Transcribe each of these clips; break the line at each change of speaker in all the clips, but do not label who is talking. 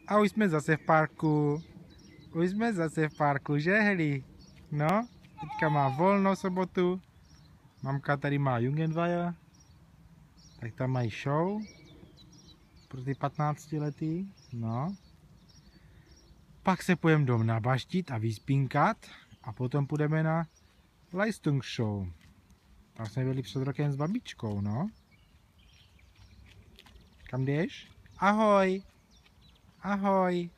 A už jsme zase v parku. Už jsme zase v parku, že Heli? No, teďka má volno sobotu. Mamka tady má Jugendweihe. Tak tam mají show. Pro ty 15 letý. No. Pak se půjdeme dom nabaštit a vyspínkat. A potom půjdeme na Leistungsshow. Tam jsme byli před rokem s babičkou, no. Kam jdeš? Ahoj. Ahoj.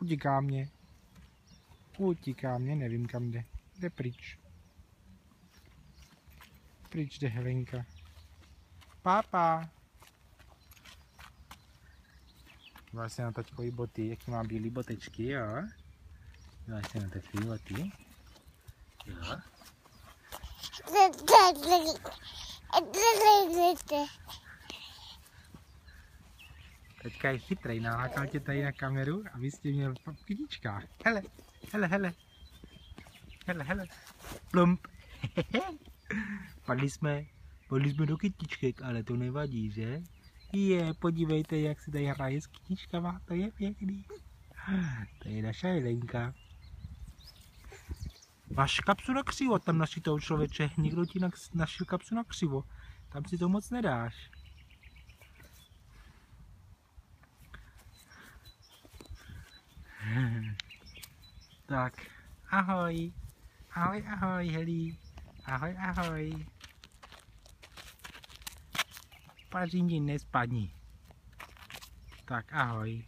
Utíká mě. Utíká mě, nevím kam jde. Jde pryč. Pryč jde Helenka. Pápa. Díváš se na taťkový boty, jaký má bílý botečky, jo? Díváš se na taťkový boty? Jo? Teďka je chytrej, nalákal tě tady na kameru a vy jste měl v kytičkách. Hele, hele, hele. Hele, hele. Plump. Padli jsme do kytiček, ale to nevadí, že? Podívejte, jak se tady hraje s kytičkama, to je pěkný. To je naša Helenka. Máš kapsu na křivo, tam našitou člověče, někdo ti našil kapsu na křivo, tam si to moc nedáš. Tak, ahoj, ahoj, ahoj, Heli, ahoj, ahoj. Pařím ti nespadni. Tak, ahoj.